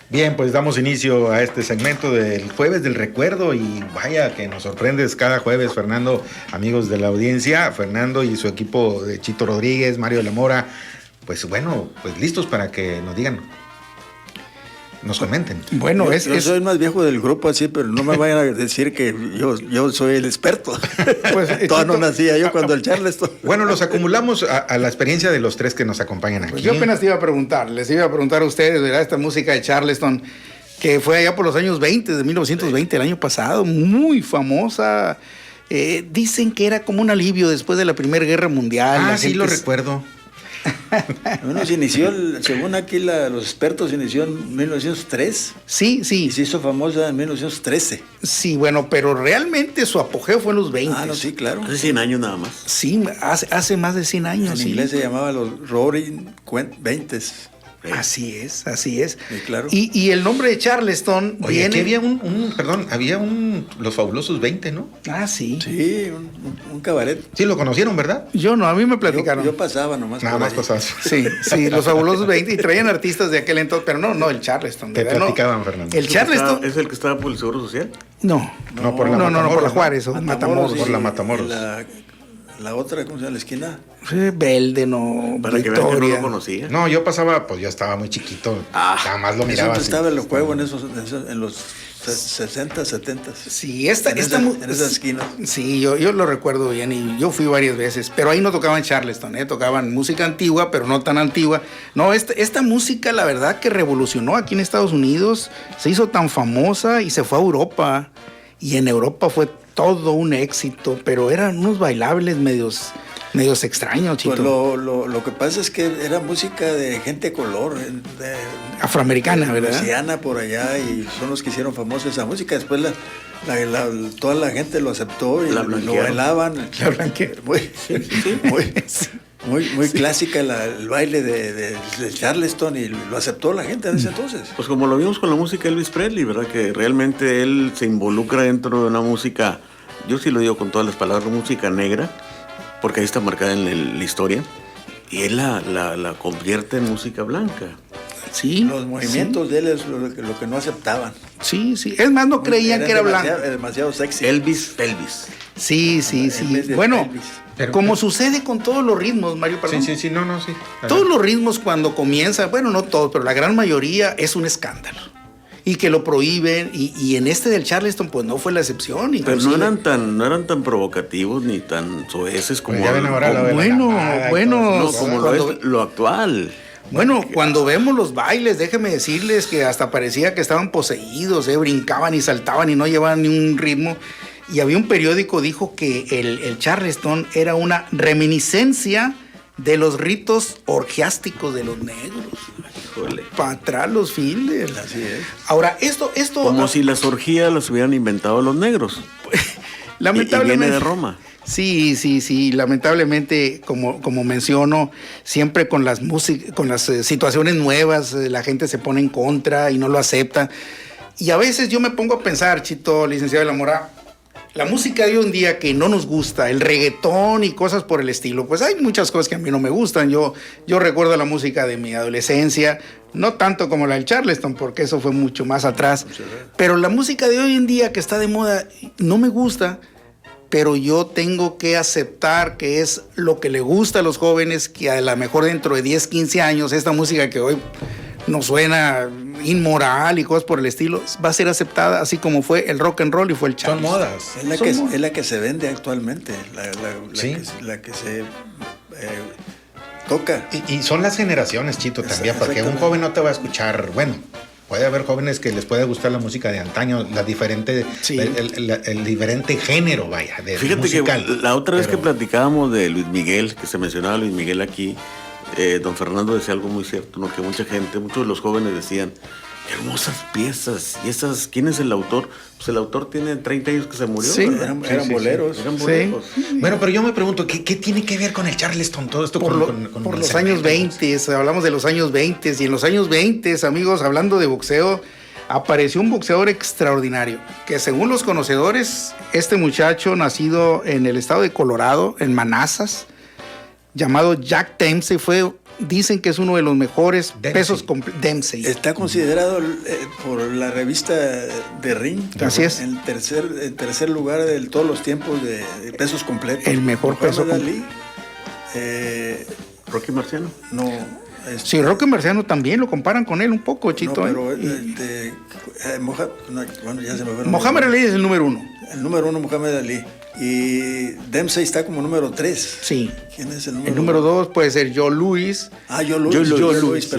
Bien, pues damos inicio a este segmento del Jueves del Recuerdo y vaya que nos sorprendes cada jueves, Fernando, amigos de la audiencia, Fernando y su equipo de Chito Rodríguez, Mario de la Mora, pues bueno, pues listos para que nos digan, nos comenten. Bueno, yo soy el más viejo del grupo, así, pero no me vayan a decir que yo soy el experto. Pues, todavía no nacía yo cuando el Charleston. Bueno, los acumulamos a la experiencia de los tres que nos acompañan aquí. Pues yo apenas les iba a preguntar a ustedes, ¿verdad? Esta música de Charleston, que fue allá por los años 20, de 1920, el año pasado, muy famosa. Dicen que era como un alivio después de la Primera Guerra Mundial. Ah, sí, lo recuerdo. Bueno, se inició, según aquí los expertos, se inició en 1903. Sí. Y se hizo famosa en 1913. Sí, bueno, pero realmente su apogeo fue en los 20. Ah, no, sí, claro. Hace 100 años nada más. Sí, hace más de 100 años. En inglés se llamaba los Roaring Twenties. Así es. Sí, claro. Y el nombre de Charleston Oye, viene... aquí había los fabulosos 20, ¿no? Ah, sí. Sí, un cabaret. Sí, lo conocieron, ¿verdad? Yo no, a mí me platicaron. Yo pasaba nomás. Nada más pasabas. Sí, los fabulosos 20 y traían artistas de aquel entonces, pero no el Charleston. Te ¿verdad? platicaban, No, Fernando. el Charleston... ¿Es el que estaba por el Seguro Social? No, por la Matamoros, por la Juárez, Matamoros. Por la Matamoros. La otra, ¿cómo se llama? La esquina. Belden o Para que vean que no Victoria. lo conocía. No, yo pasaba, pues yo estaba muy chiquito. Nada más lo miraba. Eso así. estaba en los juegos en los 60, 70. Sí, en esa esquina. Sí, yo lo recuerdo bien y yo fui varias veces, pero ahí no tocaban Charleston, tocaban música antigua, pero no tan antigua. No, esta música, la verdad que revolucionó aquí en Estados Unidos, se hizo tan famosa y se fue a Europa. Y en Europa fue todo un éxito, pero eran unos bailables medios extraños, Chito. Pues lo que pasa es que era música de gente de color, afroamericana, ¿verdad? Luisiana por allá, y son los que hicieron famosa esa música. Después toda la gente lo aceptó y lo bailaban. La blanquearon. Muy clásica el baile de Charleston, y lo aceptó la gente en ese entonces. Pues como lo vimos con la música de Elvis Presley, ¿verdad? Que realmente él se involucra dentro de una música, yo sí lo digo con todas las palabras, música negra, porque ahí está marcada en la historia, y él la convierte en música blanca. Sí. Los movimientos de él es lo que no aceptaban. Sí. Es más, no creían que era blanco. Demasiado sexy. Elvis. Sí. Bueno, Elvis. como sucede con todos los ritmos, Mario, perdón. Sí. Sí. Todos los ritmos cuando comienza, bueno, no todos, pero la gran mayoría es un escándalo. Y que lo prohíben, y en este del Charleston, pues no fue la excepción. Pero no eran tan provocativos ni tan soeces como... Pues ya ven ahora lo de No, como lo actual. Bueno, cuando vemos los bailes, déjenme decirles que hasta parecía que estaban poseídos, brincaban y saltaban y no llevaban ni un ritmo. Y había un periódico dijo que el Charleston era una reminiscencia de los ritos orgiásticos de los negros. Híjole. Para atrás los Fielders. Así es. Ahora, esto Como si las orgías las hubieran inventado los negros. lamentablemente. Y viene de Roma. Sí, lamentablemente, como menciono, siempre con las situaciones nuevas, la gente se pone en contra y no lo acepta. Y a veces yo me pongo a pensar, Chito, licenciado de la Mora, la música de hoy en día que no nos gusta, el reggaetón y cosas por el estilo, pues hay muchas cosas que a mí no me gustan. Yo recuerdo la música de mi adolescencia, no tanto como la del Charleston, porque eso fue mucho más atrás. Pero la música de hoy en día que está de moda no me gusta, pero yo tengo que aceptar que es lo que le gusta a los jóvenes, que a lo mejor dentro de 10, 15 años, esta música que hoy nos suena inmoral y cosas por el estilo, va a ser aceptada así como fue el rock and roll y fue el Charleston. Son modas. Es la que se vende actualmente, ¿Sí? la que se toca. Y son las generaciones, Chito, también, porque un joven no te va a escuchar, bueno, puede haber jóvenes que les puede gustar la música de antaño, el diferente género, vaya, de Fíjate musical. Que la otra vez que platicábamos de Luis Miguel, que se mencionaba Luis Miguel aquí, don Fernando decía algo muy cierto, ¿no? Que muchos de los jóvenes decían, hermosas piezas, y esas, ¿quién es el autor? Pues el autor tiene 30 años que se murió. Sí, eran boleros. Eran boleros. Sí. Bueno, pero yo me pregunto, ¿qué tiene que ver con el Charleston todo esto? Por los años 20, hablamos de los años 20, y en los años 20, amigos, hablando de boxeo, apareció un boxeador extraordinario, que según los conocedores, este muchacho nacido en el estado de Colorado, en Manassas, llamado Jack Dempsey, fue dicen que es uno de los mejores Dempsey. pesos completos. Dempsey. Está considerado por la revista de Ring. Así es. En tercer lugar de todos los tiempos de pesos completos. El mejor peso Muhammad completo. Ali, Rocky Marciano. no. Sí, Rocky Marciano también lo comparan con él un poco, Chito. No, pero bueno, ya se me fue. Mohamed Ali es el número 1. El número 1, Muhammad Ali. Y Dempsey está como número 3. Sí. ¿Quién es el número 2? El número 2 puede ser Joe Louis. Joe Louis.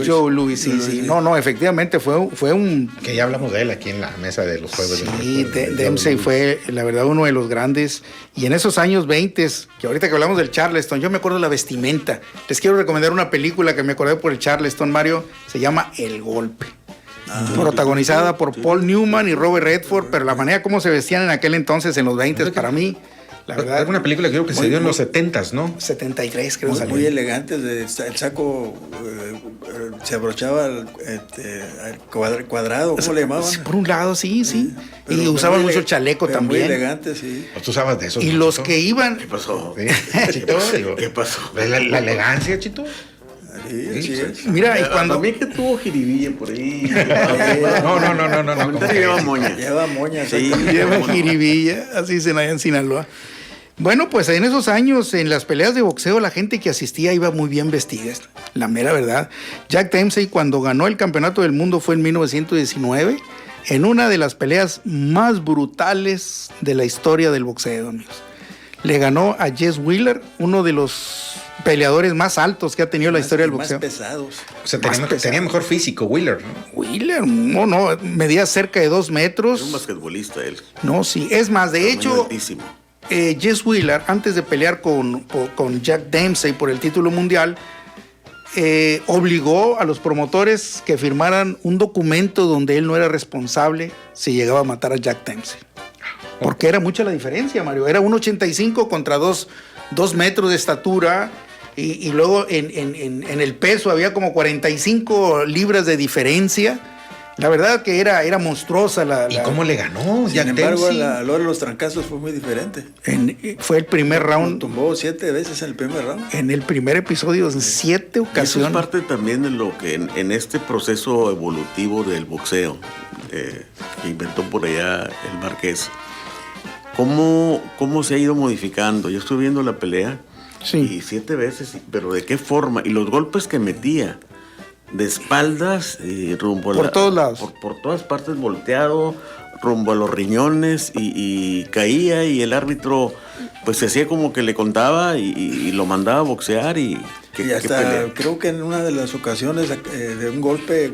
Joe Louis, sí. No, efectivamente fue un... Que ya hablamos de él aquí en la mesa de los jueves. Sí, Dempsey fue, la verdad, uno de los grandes. Y en esos años 20, que ahorita que hablamos del Charleston, yo me acuerdo de la vestimenta. Les quiero recomendar una película que me acordé por el Charleston, Mario. Se llama El Golpe. Protagonizada por Paul Newman y Robert Redford, pero la manera como se vestían en aquel entonces, en los 20, para mí, la verdad... Es una película que creo que se dio en los 70s, ¿no? 73 creo que salió. Muy elegantes, el saco se abrochaba al cuadrado, ¿cómo le llamaban? Sí, por un lado, sí. Pero y usaban muy mucho chaleco pero también. Muy elegantes, sí. Tú usabas de esos. Y ¿no, los Chito? que iban... ¿Qué pasó? Sí, Chito, digo, ¿Qué pasó? La elegancia, Chito. Sí. Mira, y cuando... También que tuvo jiribilla por ahí. No. Comentario lleva moña. Lleva moña. Sí. Lleva jiribilla, así dicen allá en Sinaloa. Bueno, pues en esos años, en las peleas de boxeo, la gente que asistía iba muy bien vestida, la mera verdad. Jack Dempsey, cuando ganó el campeonato del mundo, fue en 1919, en una de las peleas más brutales de la historia del boxeo, amigos. Le ganó a Jess Wheeler, uno de los peleadores más altos que ha tenido la historia del boxeo. Más pesados. O sea, Más tenía mejor físico, Wheeler, ¿no? Wheeler, no, medía cerca de 2 metros. Es un basquetbolista él. No, sí, es más, de hecho... Altísimo. Jess Wheeler, antes de pelear con Jack Dempsey por el título mundial, obligó a los promotores que firmaran un documento donde él no era responsable si llegaba a matar a Jack Dempsey. Porque era mucha la diferencia, Mario. Era 1.85 contra 2 metros de estatura. Y luego en el peso había como 45 libras de diferencia. La verdad que era monstruosa ¿Y cómo le ganó Sin Jack embargo, Dempsey? a la hora de los trancazos fue muy diferente. Fue el primer Lo round. tumbó 7 veces en el primer round. En el primer episodio, en 7 Y eso es ocasiones. parte también de lo que en este proceso evolutivo del boxeo que inventó por allá el Marqués, ¿cómo se ha ido modificando? Yo estoy viendo la pelea Sí. y 7 veces, pero ¿de qué forma? Y los golpes que metía de espaldas y rumbo Por todos lados. por todas partes volteado, rumbo a los riñones y caía y el árbitro pues se hacía como que le contaba y lo mandaba a boxear y Y hasta creo que en una de las ocasiones de un golpe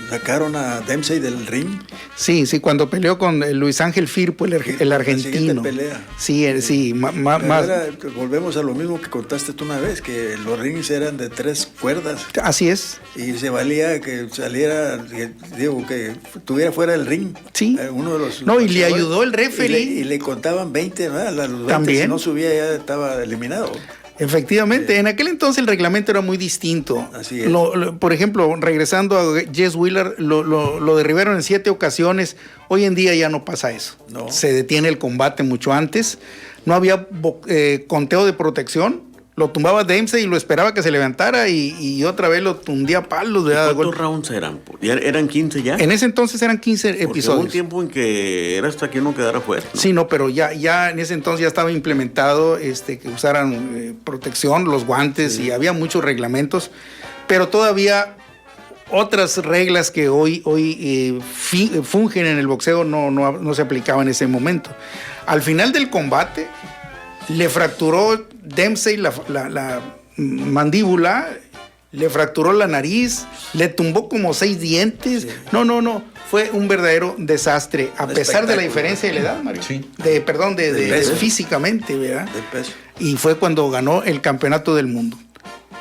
sacaron a Dempsey del ring. Sí, cuando peleó con Luis Ángel Firpo, el La argentino. siguiente pelea. Sí, más. Volvemos a lo mismo que contaste tú una vez, que los rings eran de 3 cuerdas Así es. y se valía que saliera, que tuviera fuera del ring. Sí. Uno de los No, y le ayudó el referee. Y le contaban 20, ¿verdad? Los 20, También. si no subía ya estaba eliminado. Efectivamente, en aquel entonces el reglamento era muy distinto. Así es. Por ejemplo, regresando a Jess Wheeler, lo derribaron en 7 ocasiones. Hoy en día ya no pasa eso. No. Se detiene el combate mucho antes. No había conteo de protección. Lo tumbaba Dempsey y lo esperaba que se levantara y otra vez lo tundía a palos. ¿Cuántos rounds eran? ¿Ya eran 15 ya? En ese entonces eran 15 Porque hubo episodios. un tiempo en que era hasta que uno quedara fuera, ¿no? Sí, no, pero ya en ese entonces ya estaba implementado que usaran protección, los guantes, y había muchos reglamentos, pero todavía otras reglas que hoy fungen en el boxeo no se aplicaban en ese momento. Al final del combate le fracturó Dempsey la mandíbula, le fracturó la nariz, le tumbó como 6 dientes. Sí. No. Fue un verdadero desastre, a pesar de la diferencia de la edad, Mario. Sí. De físicamente, ¿verdad? De peso. Y fue cuando ganó el campeonato del mundo.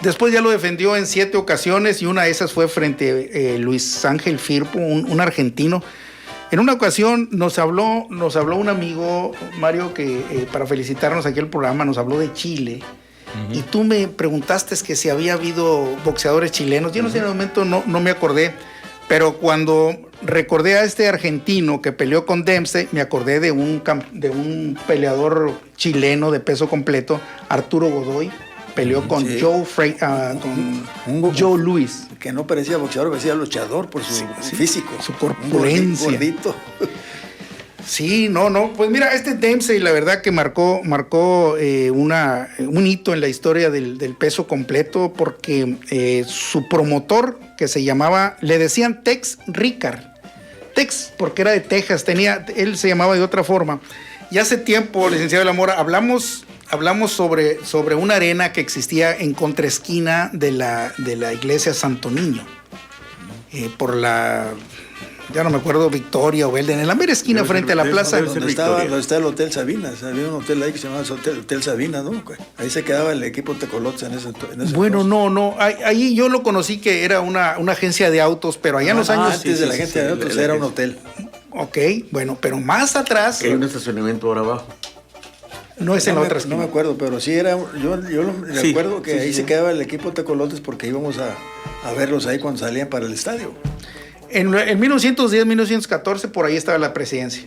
Después ya lo defendió en 7 ocasiones y una de esas fue frente a Luis Ángel Firpo, un argentino. En una ocasión nos habló un amigo, Mario, que para felicitarnos aquí al programa, nos habló de Chile. Uh-huh. Y tú me preguntaste que si había habido boxeadores chilenos. Yo no sé, en el momento no me acordé, pero cuando recordé a este argentino que peleó con Dempsey, me acordé de un peleador chileno de peso completo, Arturo Godoy. peleó con Sí. con Joe Louis. Que no parecía boxeador, parecía luchador por su físico. Su corpulencia. Un gordito. Sí, no, pues mira, Dempsey la verdad que marcó un hito en la historia del peso completo, porque su promotor, que se llamaba, le decían Tex Rickard, Tex porque era de Texas, él se llamaba de otra forma. Y hace tiempo, licenciado de la Mora, hablamos sobre una arena que existía en contraesquina de la iglesia Santo Niño, por la... ya no me acuerdo, Victoria o Belden, en la mera esquina frente a la plaza. Donde está el Hotel Sabinas, había un hotel ahí que se llamaba Hotel Sabinas, ¿no? Ahí se quedaba el equipo Tecolotes en ese Bueno, no, ahí yo lo conocí que era una agencia de autos, pero allá en los años... Antes de la agencia de autos era un hotel. Ok, bueno, pero más atrás... Que hay un estacionamiento ahora abajo. No es en la otra esquina. No me acuerdo, pero sí era... Yo recuerdo que ahí se quedaba el equipo Tecolotes porque íbamos a verlos ahí cuando salían para el estadio. En 1910, 1914, por ahí estaba la presidencia.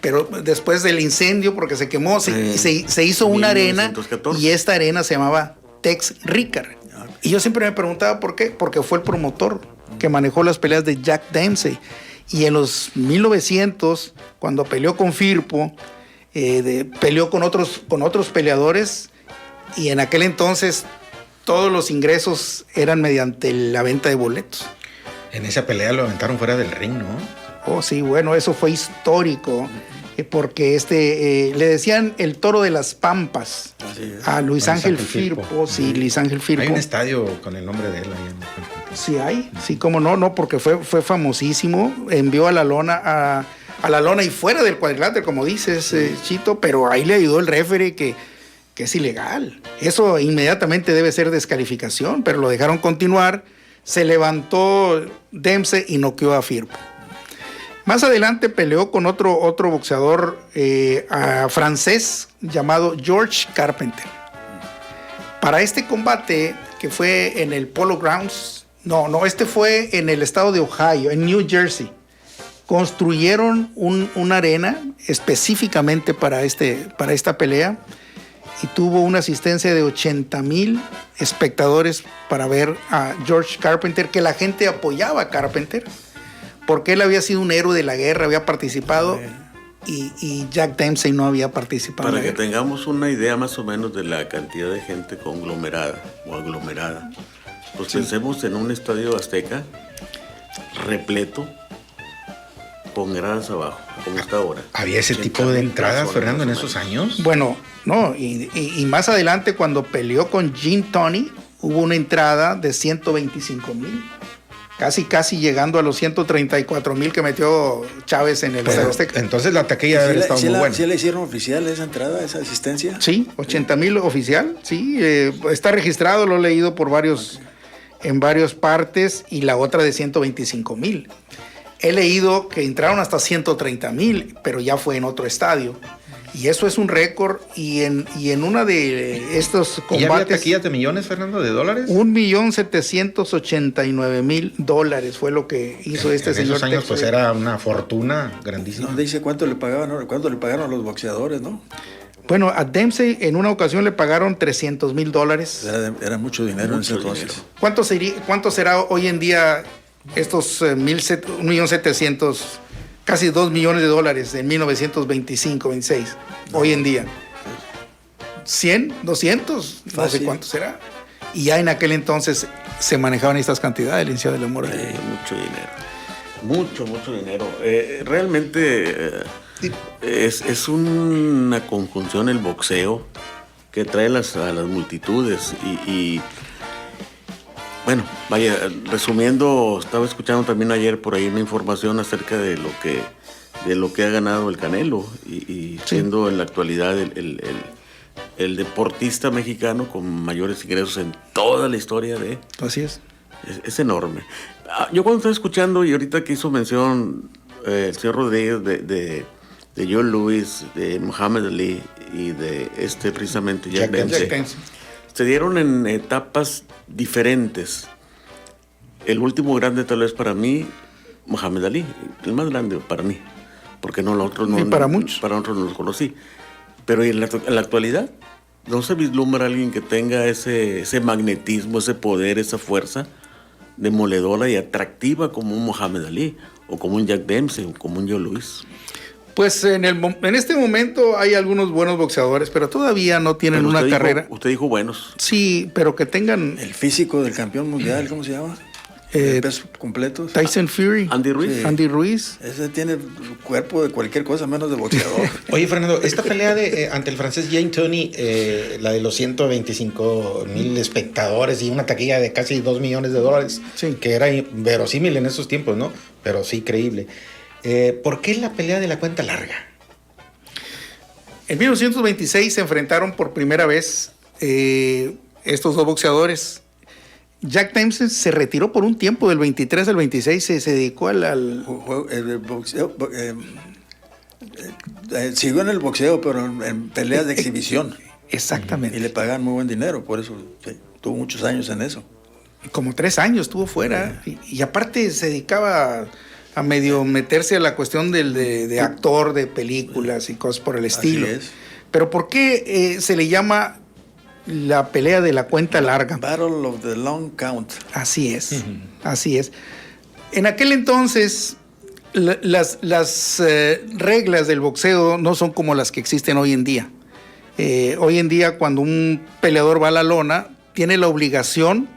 Pero después del incendio, porque se quemó, se hizo una arena, y esta arena se llamaba Tex Rickard. Y yo siempre me preguntaba por qué, porque fue el promotor que manejó las peleas de Jack Dempsey. Y en los 1900, cuando peleó con Firpo, peleó con otros peleadores, y en aquel entonces todos los ingresos eran mediante la venta de boletos. En esa pelea lo aventaron fuera del ring, ¿no? Oh, sí, bueno, eso fue histórico, porque le decían el Toro de las Pampas a Luis Ángel Firpo. Sí, Luis Ángel Firpo. Hay un estadio con el nombre de él ahí en Sí hay, sí, cómo no, porque fue famosísimo. Envió a la lona y fuera del cuadrilátero, como dices, Chito, pero ahí le ayudó el referee que es ilegal. Eso inmediatamente debe ser descalificación, pero lo dejaron continuar. Se levantó Dempsey y noqueó a Firpo. Más adelante peleó con otro boxeador francés llamado George Carpenter. Para este combate, que fue en el Polo Grounds, este fue en el estado de Ohio, en New Jersey, construyeron una arena específicamente para esta pelea, y tuvo una asistencia de 80,000 espectadores para ver a George Carpenter, que la gente apoyaba a Carpenter, porque él había sido un héroe de la guerra, había participado, y Jack Dempsey no había participado. Para que tengamos una idea más o menos de la cantidad de gente conglomerada o aglomerada, pues pensemos en un estadio azteca repleto, con gradas abajo, como está ahora. ¿Había ese tipo de entradas, Fernando, en esos años? Bueno, no, y más adelante, cuando peleó con Gene Tunney, hubo una entrada de 125,000, casi llegando a los 134,000 que metió Chávez en el Estadio Azteca. Entonces la taquilla debe haber estado muy buena. ¿Sí le hicieron oficial esa entrada, esa asistencia? Sí, 80,000 oficial, sí, está registrado, lo he leído en varias partes, y la otra de 125,000. He leído que entraron hasta 130,000, pero ya fue en otro estadio. Y eso es un récord. Y en una de estos combates... ¿Y había taquillas de millones, Fernando, de dólares? $1,789,000 fue lo que hizo este señor. En esos años, pues era una fortuna grandísima. No dice cuánto le pagaron a los boxeadores, ¿no? Bueno, a Dempsey en una ocasión le pagaron $300,000. Era mucho dinero en ese entonces. ¿Cuánto será hoy en día estos 1,700,000, casi $2 millones en 1925, 26, hoy en día? 100, 200, no sé cuánto será. Y ya en aquel entonces se manejaban estas cantidades, licenciado de la Mora. Mucho dinero. Mucho dinero. Realmente es una conjunción el boxeo que trae a las multitudes y bueno, vaya, resumiendo, estaba escuchando también ayer por ahí una información acerca de lo que ha ganado el Canelo y siendo en la actualidad el deportista mexicano con mayores ingresos en toda la historia de... Así es. Es enorme. Yo cuando estaba escuchando, y ahorita que hizo mención el señor Rodríguez de Joe Louis, de Muhammad Ali y de precisamente Jack Dempsey, se dieron en etapas diferentes. El último grande tal vez para mí, Muhammad Ali, el más grande para mí, porque no los otros no. Y para muchos. Para otros no los conocí. Pero en la actualidad, ¿No se vislumbra alguien que tenga ese magnetismo, ese poder, esa fuerza demoledora y atractiva como un Muhammad Ali, o como un Jack Dempsey, o como un Joe Louis? Pues en este momento hay algunos buenos boxeadores, pero todavía no tienen una carrera. Usted dijo buenos. Sí, pero que tengan... El físico del campeón mundial, ¿cómo se llama? Pesos completos. Tyson Fury. Andy Ruiz. Sí. Andy Ruiz. Ese tiene el cuerpo de cualquier cosa menos de boxeador. Oye, Fernando, esta pelea ante el francés Jane Tony, la de los 125,000 espectadores y una taquilla de casi $2 millones, sí, que era verosímil en esos tiempos, ¿no? Pero sí creíble. ¿Por qué la pelea de la cuenta larga? En 1926 se enfrentaron por primera vez estos dos boxeadores. Jack Dempsey se retiró por un tiempo, del 23 al 26, se dedicó al boxeo, siguió en el boxeo, pero en peleas de exhibición. Exactamente. Y le pagan muy buen dinero, por eso tuvo muchos años en eso. Como 3 años estuvo fuera. Y aparte se dedicaba a medio meterse a la cuestión de actor de películas y cosas por el estilo. Así es. Pero ¿por qué se le llama la pelea de la cuenta larga? Battle of the Long Count. Así es, así es. En aquel entonces, las reglas del boxeo no son como las que existen hoy en día. Hoy en día, cuando un peleador va a la lona, tiene la obligación,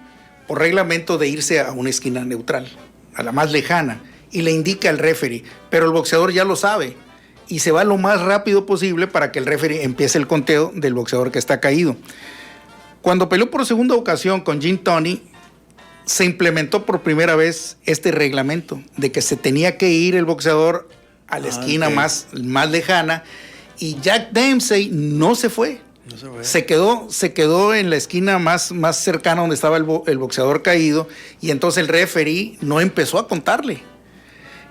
por reglamento, de irse a una esquina neutral, a la más lejana, y le indica al referee, pero el boxeador ya lo sabe, y se va lo más rápido posible para que el referee empiece el conteo del boxeador que está caído. Cuando peleó por segunda ocasión con Gene Tunney, se implementó por primera vez este reglamento de que se tenía que ir el boxeador a la esquina más lejana, y Jack Dempsey no se fue. No se fue. Se quedó en la esquina más cercana donde estaba el boxeador caído, y entonces el referee no empezó a contarle.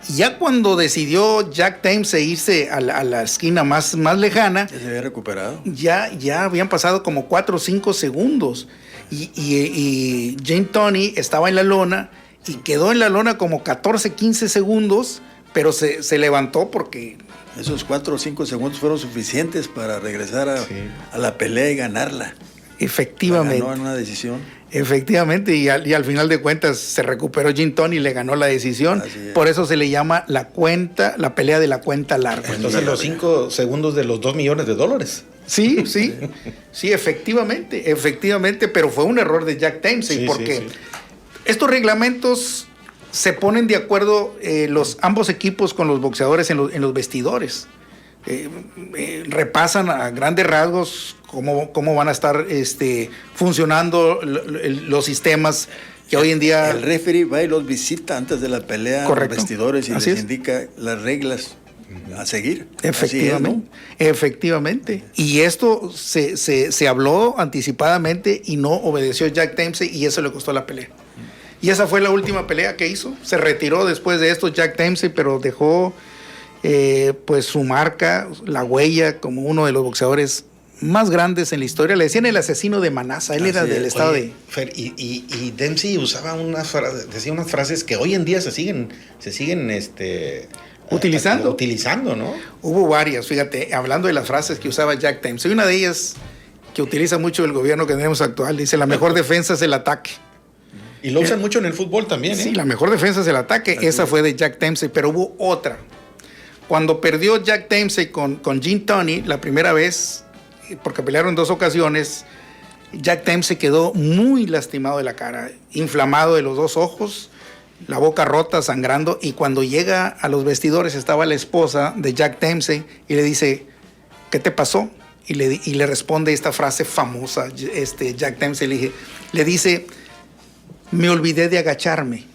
Y ya cuando decidió Jack Dempsey irse a la esquina más lejana, Ya se había recuperado. ya habían pasado como 4 o 5 segundos. Y Jane Tunney estaba en la lona y quedó en la lona como 14, 15 segundos, pero se levantó porque... Esos 4 o 5 segundos fueron suficientes para regresar a la pelea y ganarla. Efectivamente. Ganó en una decisión. Efectivamente, y al final de cuentas se recuperó Gene Tunney y le ganó la decisión. Por eso se le llama la pelea de la cuenta larga. Entonces los 5 segundos de los $2 millones. Sí, efectivamente, pero fue un error de Jack Dempsey, porque estos reglamentos se ponen de acuerdo ambos equipos con los boxeadores en los vestidores. Repasan a grandes rasgos cómo van a estar funcionando los sistemas que hoy en día... El referee va y los visita antes de la pelea. Correcto. A los vestidores y Así les es. indica las reglas a seguir. Efectivamente, Así es, ¿no? efectivamente. Y esto se habló anticipadamente y no obedeció Jack Dempsey, y eso le costó la pelea. Y esa fue la última pelea que hizo. Se retiró después de esto Jack Dempsey, pero dejó pues su marca, la huella, como uno de los boxeadores más grandes en la historia. Le decían el asesino de Manasa. Él era del estado de... Fer, y Dempsey usaba decía unas frases que hoy en día se siguen utilizando, ¿no? Hubo varias, fíjate, hablando de las frases que usaba Jack Dempsey. Una de ellas que utiliza mucho el gobierno que tenemos actual, dice: la mejor defensa es el ataque. Y lo usan mucho en el fútbol también, ¿eh? Sí, la mejor defensa es el ataque. Esa fue de Jack Dempsey, pero hubo otra. Cuando perdió Jack Dempsey con Gene Tunney la primera vez, porque pelearon en 2 ocasiones, Jack Dempsey quedó muy lastimado de la cara, inflamado de los 2 ojos, la boca rota, sangrando, y cuando llega a los vestidores estaba la esposa de Jack Dempsey y le dice: ¿qué te pasó? Y le responde esta frase famosa. Jack Dempsey le dice: me olvidé de agacharme.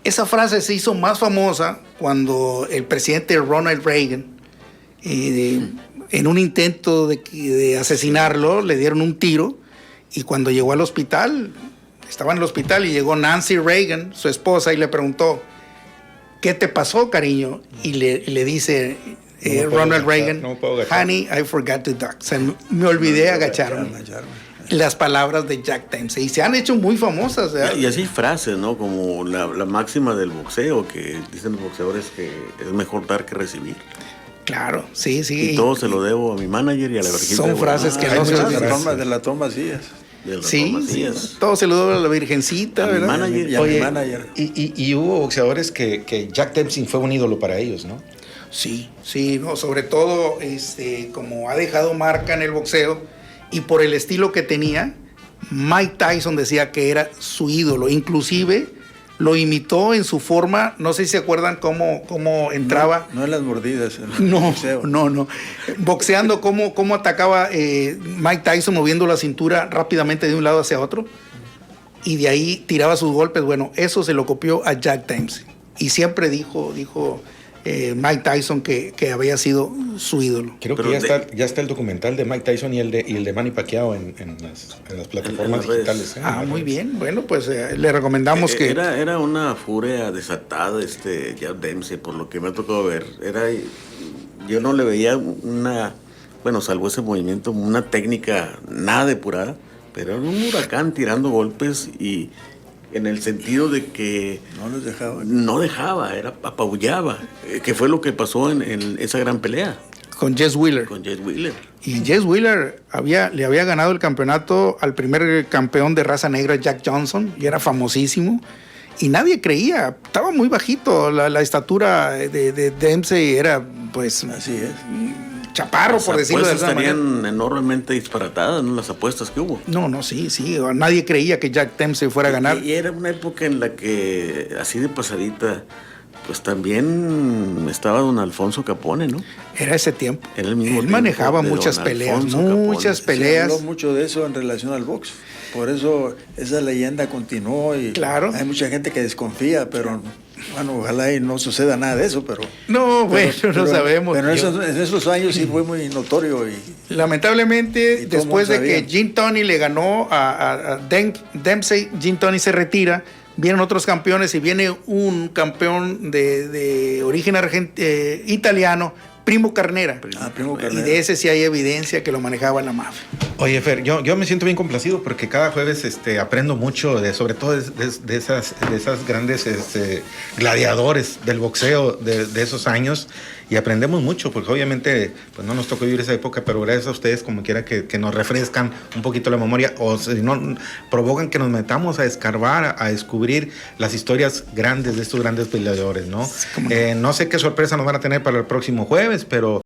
Esa frase se hizo más famosa cuando el presidente Ronald Reagan, en un intento de asesinarlo, le dieron un tiro, y cuando llegó al hospital, estaba en el hospital y llegó Nancy Reagan, su esposa, y le preguntó: ¿qué te pasó, cariño? Y le dice Ronald Reagan: honey, I forgot to duck. O sea, me olvidé agacharme. Las palabras de Jack Dempsey, y se han hecho muy famosas. Y así frases, ¿no? Como la máxima del boxeo, que dicen los boxeadores que es mejor dar que recibir. Claro, sí, sí. Y todo se lo debo a mi manager y a la Virgen. Son frases que no se olvidan. De la Tom Macías. Sí, todo se lo debo a la Virgencita, a ¿verdad? Manager, y a mi manager. Y hubo boxeadores que Jack Dempsey fue un ídolo para ellos, ¿no? Sí, sí, no, sobre todo como ha dejado marca en el boxeo y por el estilo que tenía, Mike Tyson decía que era su ídolo, inclusive lo imitó en su forma, no sé si se acuerdan cómo entraba. No en las mordidas. En el boxeo. No. Boxeando, cómo atacaba Mike Tyson moviendo la cintura rápidamente de un lado hacia otro y de ahí tiraba sus golpes. Bueno, eso se lo copió a Jack Dempsey y siempre dijo Mike Tyson que había sido su ídolo. Creo que ya está el documental de Mike Tyson y el de Manny Pacquiao en las plataformas digitales. Muy bien. Bueno, pues le recomendamos que... Era una furia desatada Jack Dempsey, por lo que me ha tocado ver. Yo no le veía salvo ese movimiento, una técnica nada depurada, pero era un huracán tirando golpes y... en el sentido de que no dejaba, apabullaba, que fue lo que pasó en esa gran pelea. Con Jess Wheeler. Y Jess Wheeler le había ganado el campeonato al primer campeón de raza negra, Jack Johnson, y era famosísimo. Y nadie creía, estaba muy bajito, la estatura de Dempsey era, pues... Así es. Chaparro, por decirlo de alguna manera. Estarían enormemente disparatadas, ¿no? Las apuestas que hubo. No, sí. Nadie creía que Jack Dempsey fuera a ganar. Y era una época en la que, así de pasadita, pues también estaba don Alfonso Capone, ¿no? Era ese tiempo. Era el mismo Él manejaba muchas peleas, muchas peleas. Se habló mucho de eso en relación al box. Por eso esa leyenda continuó y claro. Hay mucha gente que desconfía, pero... bueno, ojalá y no suceda nada de eso, pero... no sabemos. Pero en esos años sí fue muy notorio. Lamentablemente, después de que Gene Tunney le ganó a Dempsey, Gene Tunney se retira, vienen otros campeones y viene un campeón de origen italiano, Primo Carnera. Primo Carnera. Y de ese sí hay evidencia que lo manejaba la mafia. Oye, Fer, yo me siento bien complacido porque cada jueves aprendo mucho sobre todo de esas grandes gladiadores del boxeo de esos años y aprendemos mucho porque obviamente pues no nos tocó vivir esa época, pero gracias a ustedes como quiera que nos refrescan un poquito la memoria o si no provocan que nos metamos a escarbar, a descubrir las historias grandes de estos grandes peleadores, ¿no? No sé qué sorpresa nos van a tener para el próximo jueves, pero